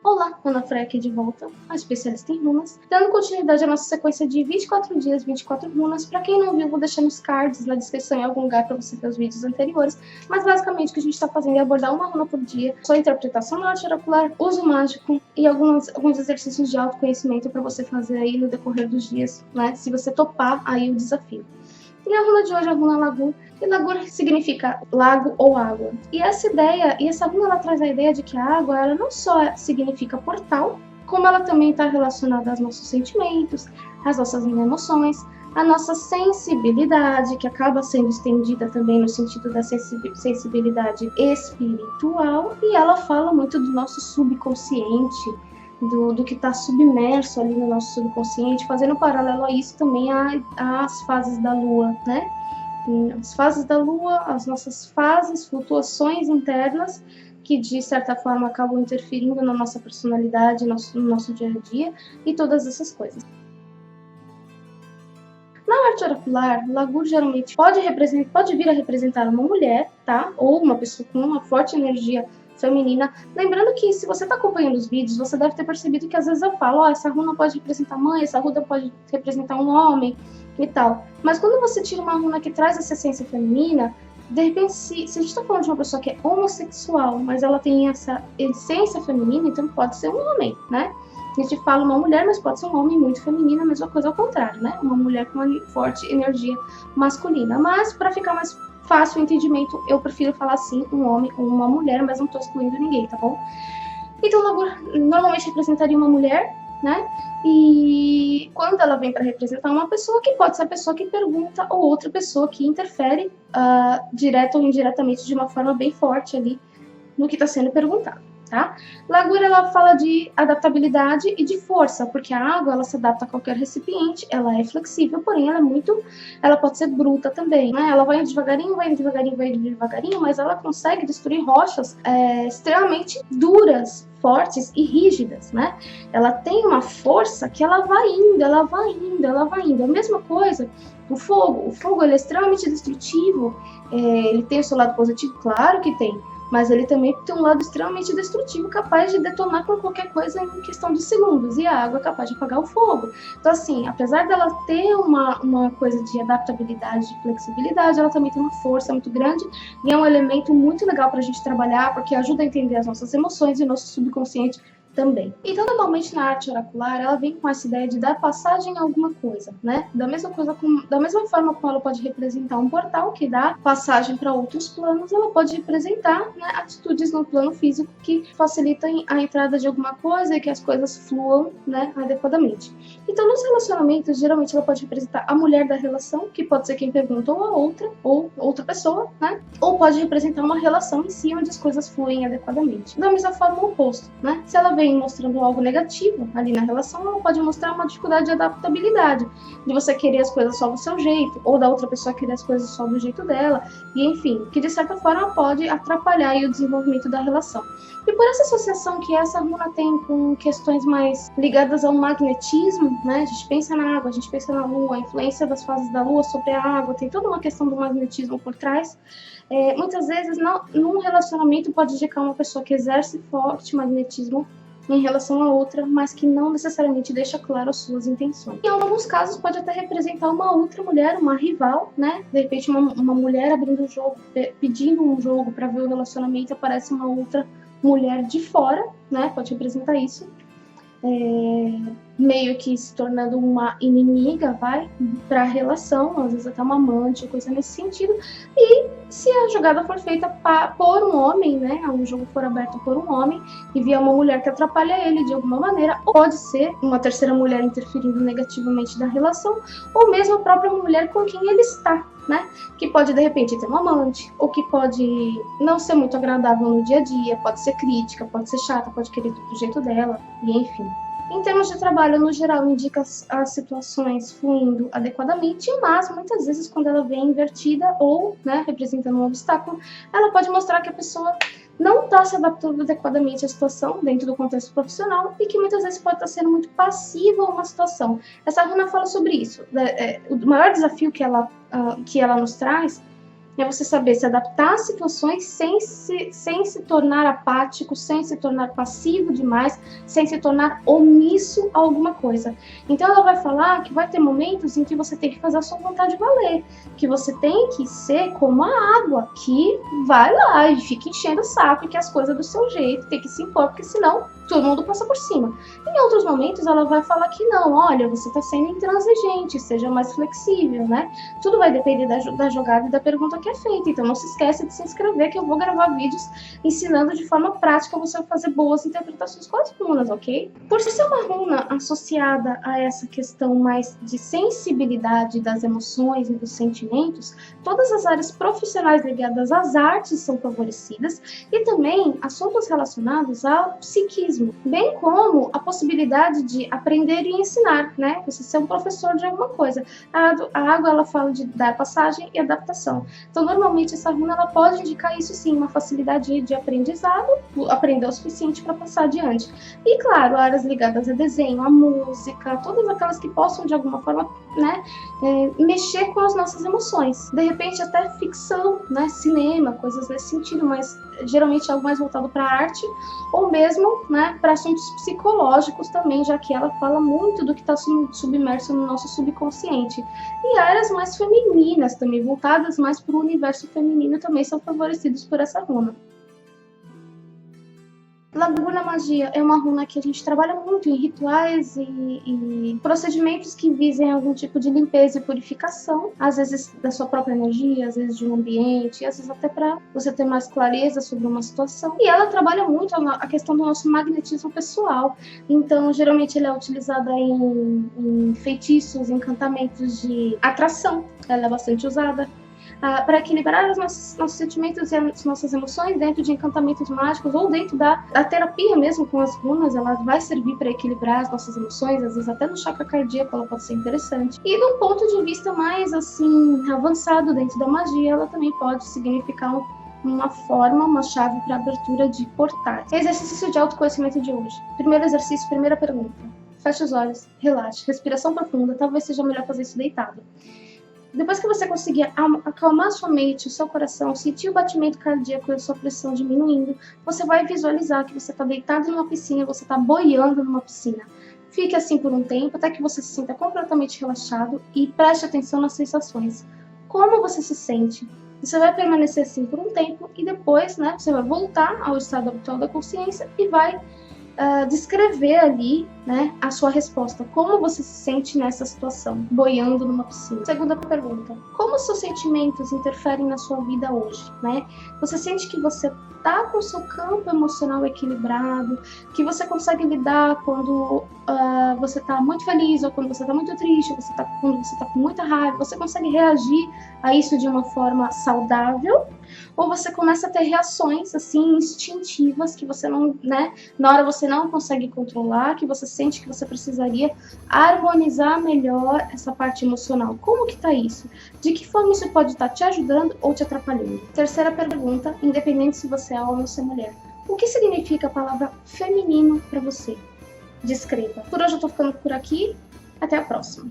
Olá, Ana Freia aqui de volta, a especialista em runas, dando continuidade à nossa sequência de 24 dias, 24 runas. Para quem não viu, vou deixar nos cards, na descrição em algum lugar para você ver os vídeos anteriores, mas basicamente o que a gente está fazendo é abordar uma runa por dia, sua interpretação na arte oracular, uso mágico e alguns exercícios de autoconhecimento para você fazer aí no decorrer dos dias, né? Se você topar aí o desafio. E a runa de hoje é a runa Lagur, e Lagur significa lago ou água. E essa runa ela traz a ideia de que a água ela não só significa portal, como ela também está relacionada aos nossos sentimentos, às nossas emoções, a nossa sensibilidade, que acaba sendo estendida também no sentido da sensibilidade espiritual, e ela fala muito do nosso subconsciente, do que está submerso ali no nosso subconsciente, fazendo um paralelo a isso também às fases da Lua, né? As fases da Lua, as nossas fases, flutuações internas, que de certa forma acabam interferindo na nossa personalidade, no nosso dia a dia e todas essas coisas. Na arte oracular, Lagur geralmente pode vir a representar uma mulher, tá? Ou uma pessoa com uma forte energia feminina. Lembrando que se você está acompanhando os vídeos, você deve ter percebido que às vezes eu falo, essa runa pode representar mãe, essa runa pode representar um homem e tal. Mas quando você tira uma runa que traz essa essência feminina, de repente, se a gente está falando de uma pessoa que é homossexual, mas ela tem essa essência feminina, então pode ser um homem, né? A gente fala uma mulher, mas pode ser um homem muito feminino, a mesma coisa ao contrário, né? Uma mulher com uma forte energia masculina. Mas, para ficar mais fácil o entendimento, eu prefiro falar assim, um homem ou uma mulher, mas não tô excluindo ninguém, tá bom? Então, Lagur normalmente representaria uma mulher, né? E quando ela vem para representar uma pessoa, que pode ser a pessoa que pergunta ou outra pessoa que interfere direta ou indiretamente de uma forma bem forte ali no que está sendo perguntado. Tá? Lagur ela fala de adaptabilidade e de força, porque a água ela se adapta a qualquer recipiente, ela é flexível, porém ela pode ser bruta também, né? Ela vai devagarinho, mas ela consegue destruir rochas extremamente duras, fortes e rígidas, né? Ela tem uma força que ela vai indo. A mesma coisa o fogo ele é extremamente destrutivo, ele tem o seu lado positivo, claro que tem, mas ele também tem um lado extremamente destrutivo, capaz de detonar com qualquer coisa em questão de segundos, e a água é capaz de apagar o fogo. Então, assim, apesar dela ter uma coisa de adaptabilidade, de flexibilidade, ela também tem uma força muito grande, e é um elemento muito legal para a gente trabalhar, porque ajuda a entender as nossas emoções e o nosso subconsciente também. Então, normalmente na arte oracular, ela vem com essa ideia de dar passagem a alguma coisa, né? Da mesma forma como ela pode representar um portal que dá passagem para outros planos, ela pode representar, né, atitudes no plano físico que facilitam a entrada de alguma coisa e que as coisas fluam, né, adequadamente. Então, nos relacionamentos, geralmente ela pode representar a mulher da relação, que pode ser quem pergunta ou outra pessoa, né? Ou pode representar uma relação em si, onde as coisas fluem adequadamente. Da mesma forma, o oposto, né? Se ela vem mostrando algo negativo ali na relação, ela pode mostrar uma dificuldade de adaptabilidade, de você querer as coisas só do seu jeito, ou da outra pessoa querer as coisas só do jeito dela, e enfim, que de certa forma pode atrapalhar aí o desenvolvimento da relação. E por essa associação que essa runa tem com questões mais ligadas ao magnetismo, né? A gente pensa na água, a gente pensa na lua, a influência das fases da lua sobre a água, tem toda uma questão do magnetismo por trás. Muitas vezes, num relacionamento pode indicar uma pessoa que exerce forte magnetismo em relação a outra, mas que não necessariamente deixa claro as suas intenções. Em alguns casos pode até representar uma outra mulher, uma rival, né? De repente uma mulher abrindo o jogo, pedindo um jogo para ver o relacionamento, aparece uma outra mulher de fora, né? Pode representar isso. Meio que se tornando uma inimiga, para a relação, às vezes até uma amante, coisa nesse sentido. E se a jogada for feita por um homem, né, o jogo for aberto por um homem e vier uma mulher que atrapalha ele de alguma maneira, ou pode ser uma terceira mulher interferindo negativamente na relação, ou mesmo a própria mulher com quem ele está, né, que pode de repente ter um amante, ou que pode não ser muito agradável no dia a dia, pode ser crítica, pode ser chata, pode querer tudo do jeito dela, e enfim. Em termos de trabalho, no geral, indica as situações fluindo adequadamente, mas muitas vezes quando ela vem invertida ou, né, representando um obstáculo, ela pode mostrar que a pessoa não está se adaptando adequadamente à situação dentro do contexto profissional e que muitas vezes pode estar sendo muito passiva a uma situação. Essa runa fala sobre isso. O maior desafio que ela nos traz É você saber se adaptar às situações sem se tornar apático, sem se tornar passivo demais, sem se tornar omisso a alguma coisa. Então ela vai falar que vai ter momentos em que você tem que fazer a sua vontade valer, que você tem que ser como a água, que vai lá e fica enchendo o saco e que as coisas do seu jeito, tem que se impor, porque senão todo mundo passa por cima. Em outros momentos ela vai falar que não, olha, você está sendo intransigente, seja mais flexível, né? Tudo vai depender da jogada e da pergunta que é feita. Então não se esqueça de se inscrever, que eu vou gravar vídeos ensinando de forma prática você a fazer boas interpretações com as runas, ok? Por ser uma runa associada a essa questão mais de sensibilidade das emoções e dos sentimentos, todas as áreas profissionais ligadas às artes são favorecidas e também assuntos relacionados ao psiquismo, bem como a possibilidade de aprender e ensinar, né? Você ser um professor de alguma coisa. A água, ela fala de dar passagem e adaptação. Então, normalmente, essa runa ela pode indicar isso sim, uma facilidade de aprendizado, aprender o suficiente para passar adiante. E, claro, áreas ligadas a desenho, a música, todas aquelas que possam, de alguma forma, né, mexer com as nossas emoções. De repente, até ficção, né, cinema, coisas nesse sentido, mas geralmente algo mais voltado para a arte, ou mesmo, né, para assuntos psicológicos também, já que ela fala muito do que está submerso no nosso subconsciente. E áreas mais femininas também, voltadas mais para o universo feminino, também são favorecidos por essa runa. Laguna Magia é uma runa que a gente trabalha muito em rituais e procedimentos que visem algum tipo de limpeza e purificação, às vezes da sua própria energia, às vezes de um ambiente, às vezes até para você ter mais clareza sobre uma situação. E ela trabalha muito a questão do nosso magnetismo pessoal. Então, geralmente ela é utilizada em feitiços, encantamentos de atração. Ela é bastante usada para equilibrar os nossos sentimentos e as nossas emoções dentro de encantamentos mágicos ou dentro da terapia mesmo com as runas. Ela vai servir para equilibrar as nossas emoções, às vezes até no chakra cardíaco ela pode ser interessante. E de um ponto de vista mais assim avançado dentro da magia, ela também pode significar uma forma, uma chave para abertura de portais. Exercício de autoconhecimento de hoje. Primeiro exercício, primeira pergunta. Feche os olhos, relaxe, respiração profunda, talvez seja melhor fazer isso deitado. Depois que você conseguir acalmar sua mente, o seu coração, sentir o batimento cardíaco e a sua pressão diminuindo, você vai visualizar que você está deitado numa piscina, você está boiando numa piscina. Fique assim por um tempo, até que você se sinta completamente relaxado e preste atenção nas sensações. Como você se sente? Você vai permanecer assim por um tempo e depois, né, você vai voltar ao estado habitual da consciência e vai descrever ali, né, a sua resposta. Como você se sente nessa situação, boiando numa piscina? Segunda pergunta. Como seus sentimentos interferem na sua vida hoje, né? Você sente que você tá com o seu campo emocional equilibrado, que você consegue lidar quando você tá muito feliz ou quando você tá muito triste, quando você tá com muita raiva, você consegue reagir a isso de uma forma saudável? Ou você começa a ter reações assim instintivas que você não, né, na hora você não consegue controlar, que você sente que você precisaria harmonizar melhor essa parte emocional? Como que tá isso? De que forma isso pode estar te ajudando ou te atrapalhando? Terceira pergunta, independente se você é homem ou se é mulher. O que significa a palavra feminino para você? Descreva. Por hoje eu tô ficando por aqui. Até a próxima.